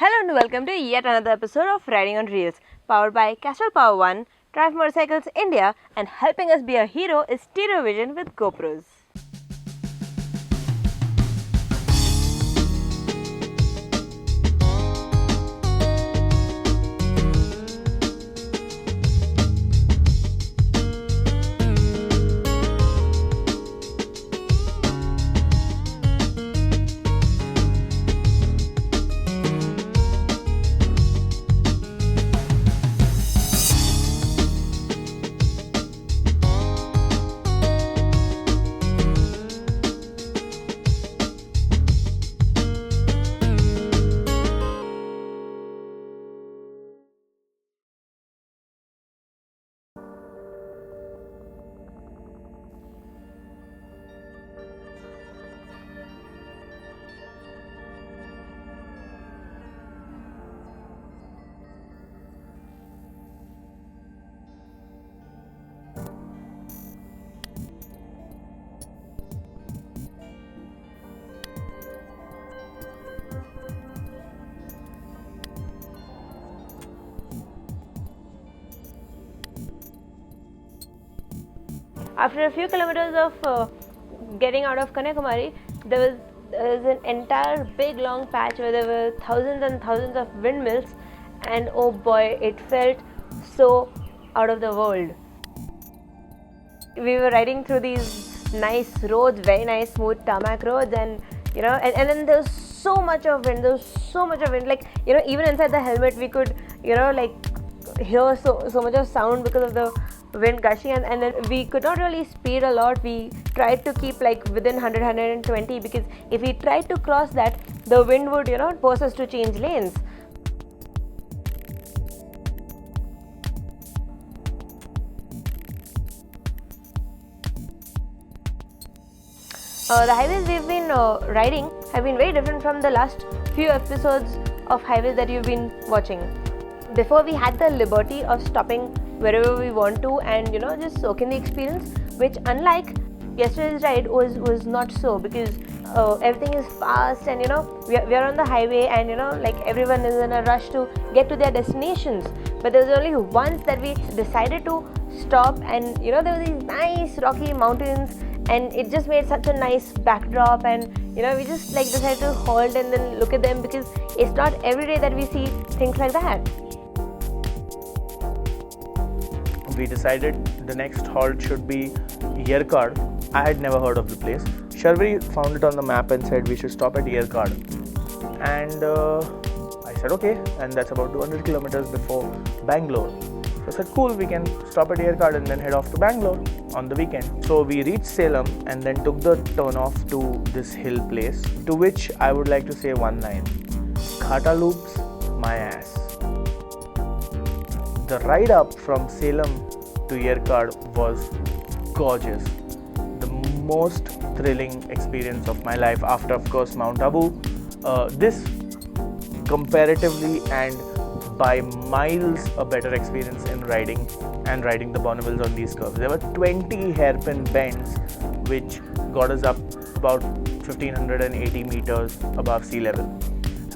Hello and welcome to yet another episode of Riding on Reels, powered by Castrol Power One, Triumph Motorcycles India, and helping us be a hero is Stereo Vision with GoPros. After a few kilometers of getting out of Kanyakumari, there was an entire big long patch where there were thousands and thousands of windmills, and oh boy, it felt so out of the world. We were riding through these nice roads, very nice smooth tarmac roads, and then there was so much of wind. Like even inside the helmet, we could hear so much of sound because of the wind gushing, and then we could not really speed a lot. We tried to keep like within 100-120, because if we tried to cross that, the wind would force us to change lanes. The highways we've been riding have been very different from the last few episodes of highways that you've been watching. Before, we had the liberty of stopping wherever we want to and just soak in the experience, which unlike yesterday's ride was not so, because everything is fast and we are on the highway, and like everyone is in a rush to get to their destinations. But there was only once that we decided to stop, and there were these nice rocky mountains, and it just made such a nice backdrop, and we just decided to halt and then look at them, because it's not every day that we see things like that. We decided the next halt should be Yerkad. I had never heard of the place. Sharvi found it on the map and said we should stop at Yerkad. And I said okay, and that's about 200 kilometers before Bangalore. So I said cool, we can stop at Yerkad and then head off to Bangalore on the weekend. So we reached Salem and then took the turn off to this hill place, to which I would like to say one line: Khata loops my ass. The ride up from Salem to Yerkad was gorgeous. The most thrilling experience of my life after, of course, Mount Abu. This comparatively and by miles a better experience in riding the Bonnevilles on these curves. There were 20 hairpin bends which got us up about 1580 meters above sea level.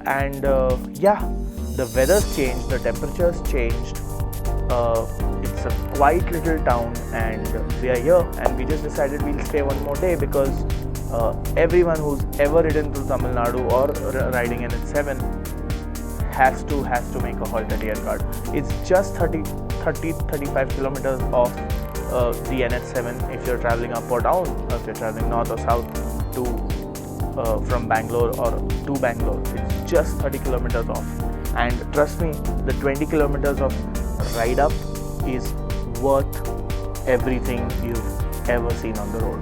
And the weather's changed, the temperatures changed. It's a quiet little town, and we are here, and we just decided we'll stay one more day, because everyone who's ever ridden through Tamil Nadu or riding NH7 has to make a halt at Yerkad. It's just 30-35 kilometers off the NH7 if you're traveling up or down, or if you're traveling north or south to from Bangalore or to Bangalore. It's just 30 kilometers off, and trust me, the 20 kilometers of ride up is worth everything you've ever seen on the road.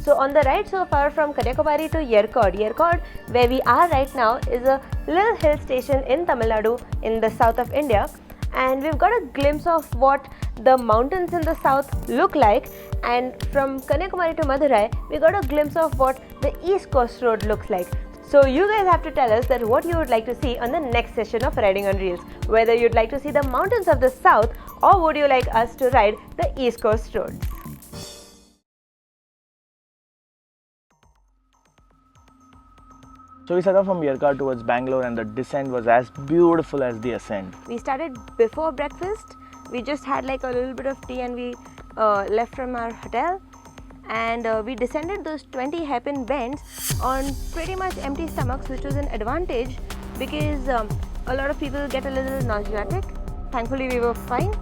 So on the right so far from Kanyakumari to Yercaud, where we are right now, is a little hill station in Tamil Nadu in the south of India. And we've got a glimpse of what the mountains in the south look like, and from Kanyakumari to Madurai we got a glimpse of what the East Coast Road looks like. So you guys have to tell us that what you would like to see on the next session of Riding on Reels, whether you'd like to see the mountains of the south or would you like us to ride the East Coast roads. So we set off from Yercaud towards Bangalore, and the descent was as beautiful as the ascent. We started before breakfast. We just had like a little bit of tea and we left from our hotel, and we descended those 20 hairpin bends on pretty much empty stomachs, which was an advantage because a lot of people get a little nauseatic. Thankfully we were fine,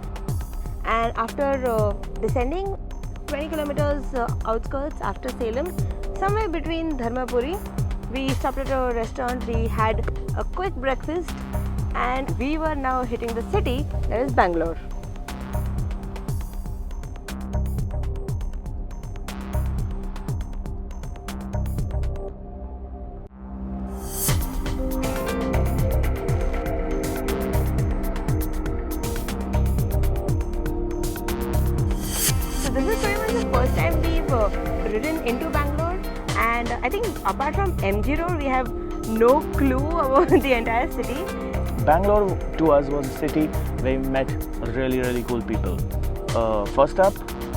and after descending 20 kilometers outskirts after Salem, somewhere between Dharmapuri, we stopped at a restaurant, we had a quick breakfast, and we were now hitting the city, that is Bangalore. So this is pretty much the first time we've ridden into Bangalore. And I think apart from MG Road, we have no clue about the entire city. Bangalore to us was a city where we met really cool people. First up,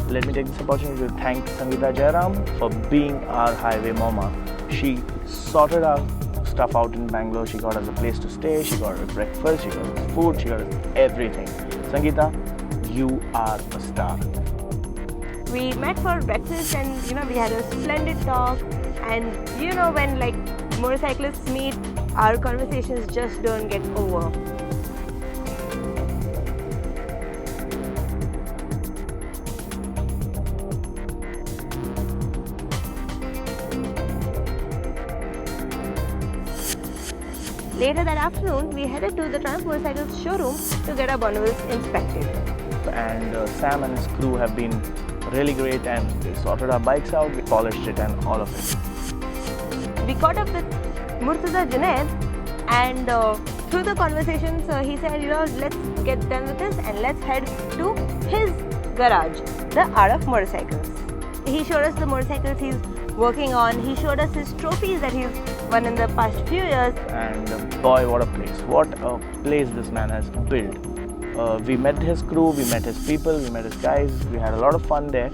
let me take this opportunity to thank Sangeeta Jairam for being our highway mama. She sorted our stuff out in Bangalore. She got us a place to stay, she got us breakfast, she got us food, she got us everything. Sangeeta, you are a star. We met for breakfast and we had a splendid talk, and when like motorcyclists meet, our conversations just don't get over. Later that afternoon, we headed to the Triumph Motorcycles showroom to get our Bonnevilles inspected. And Sam and his crew have been really great, and they sorted our bikes out, we polished it and all of it. We caught up with Murtaza Junaid, and through the conversations he said, let's get done with this and let's head to his garage, the Art of Motorcycles. He showed us the motorcycles he's working on, he showed us his trophies that he's won in the past few years. And boy, what a place this man has built. We met his crew, we met his people, we met his guys, we had a lot of fun there.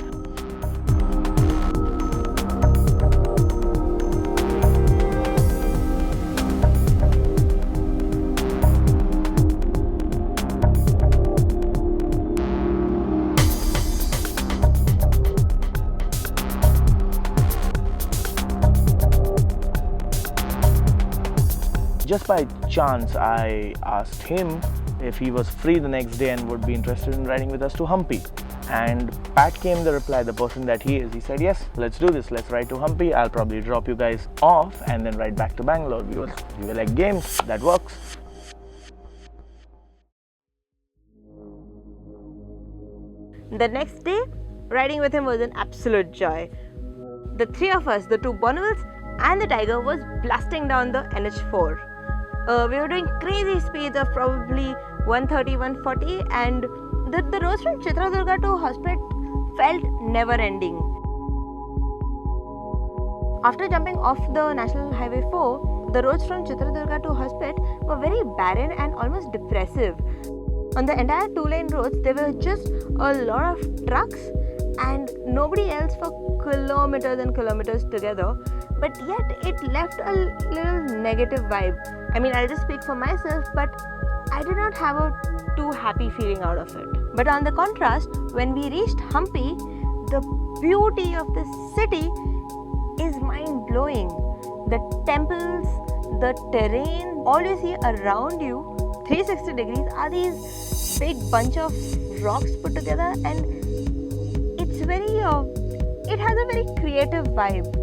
Just by chance, I asked him if he was free the next day and would be interested in riding with us to Hampi. And Pat came the reply, the person that he is. He said, yes, let's do this, let's ride to Hampi. I'll probably drop you guys off and then ride back to Bangalore. We were like, games, that works. The next day, riding with him was an absolute joy. The three of us, the two Bonnevilles and the Tiger, was blasting down the NH4. We were doing crazy speeds of probably 130, 140, and the roads from Chitradurga to Hospet felt never ending. After jumping off the National Highway 4, the roads from Chitradurga to Hospet were very barren and almost depressive. On the entire two-lane roads, there were just a lot of trucks and nobody else for kilometers and kilometers together. But yet it left a little negative vibe. I mean, I'll just speak for myself, but I did not have a too happy feeling out of it. But on the contrast, when we reached Hampi, the beauty of the city is mind-blowing. The temples, the terrain, all you see around you, 360 degrees, are these big bunch of rocks put together, and it's very, it has a very creative vibe.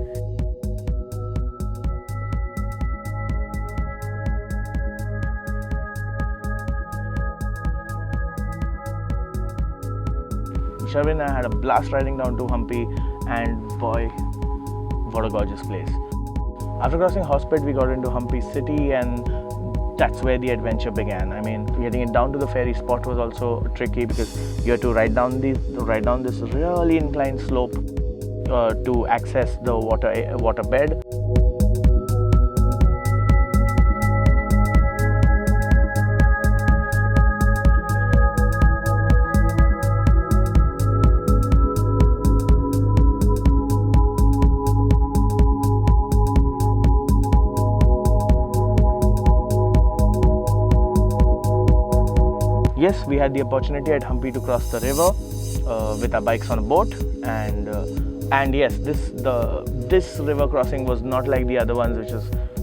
Sharvin and I had a blast riding down to Hampi, and boy, what a gorgeous place. After crossing Hospet, we got into Hampi city, and that's where the adventure began. I mean, getting it down to the ferry spot was also tricky because you had to ride down this really inclined slope to access the water bed. Yes, we had the opportunity at Hampi to cross the river with our bikes on a boat, and yes, this river crossing was not like the other ones,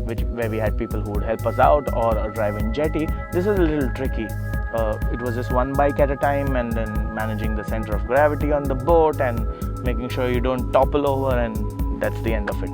where we had people who would help us out, or a drive-in jetty. This is a little tricky. It was just one bike at a time, and then managing the center of gravity on the boat and making sure you don't topple over, and that's the end of it.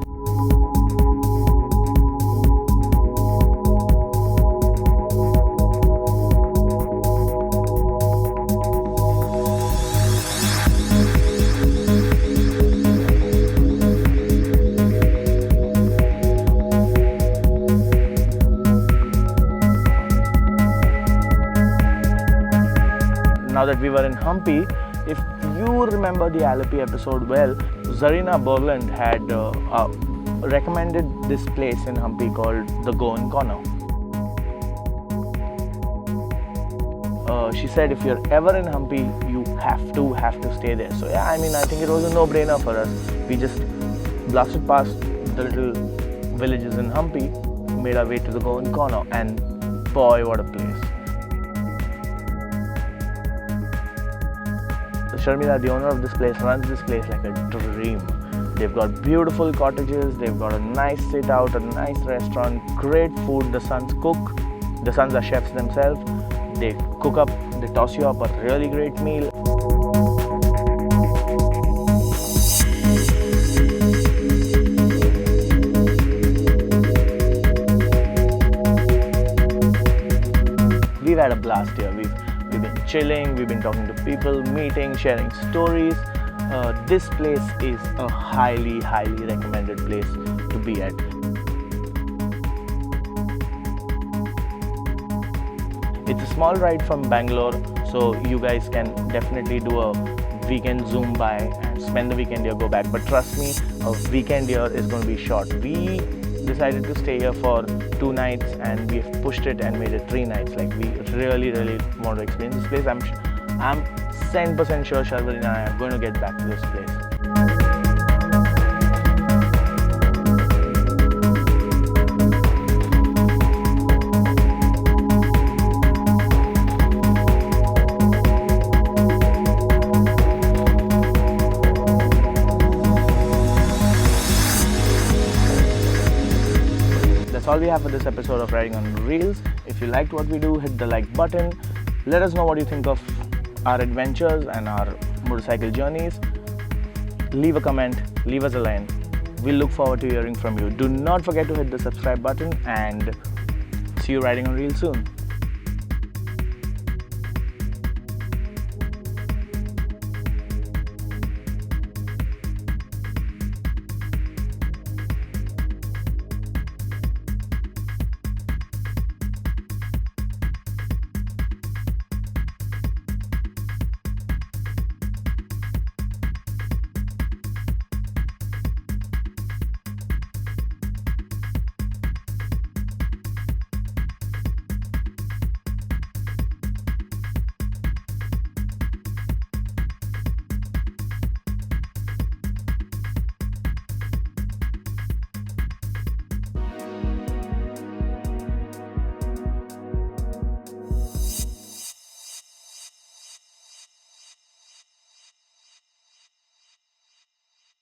Now that we were in Hampi, if you remember the Alleppey episode well, Zarina Borland had recommended this place in Hampi called the Goan Corner. She said if you're ever in Hampi, you have to stay there. So yeah, I mean, I think it was a no-brainer for us. We just blasted past the little villages in Hampi, made our way to the Goan Corner, and boy, what a place. Sharmila, the owner of this place, runs this place like a dream. They've got beautiful cottages, they've got a nice sit out, a nice restaurant, great food. The sons cook, the sons are chefs themselves. They cook up, they toss you up a really great meal. We've had a blast here. We've been chilling, we've been talking to people, meeting, sharing stories. This place is a highly recommended place to be at. It's a small ride from Bangalore, so you guys can definitely do a weekend zoom by and spend the weekend here, go back. But trust me, a weekend here is going to be short. We decided to stay here for 2 nights, and we've pushed it and made it 3 nights. Like, we really want to experience this place. I'm 100% sure Sharvari and I are going to get back to this place. That's all we have for this episode of Riding on Reels. If you liked what we do, hit the like button. Let us know what you think of our adventures and our motorcycle journeys. Leave a comment, leave us a line. We'll look forward to hearing from you. Do not forget to hit the subscribe button, and see you riding on Reels soon.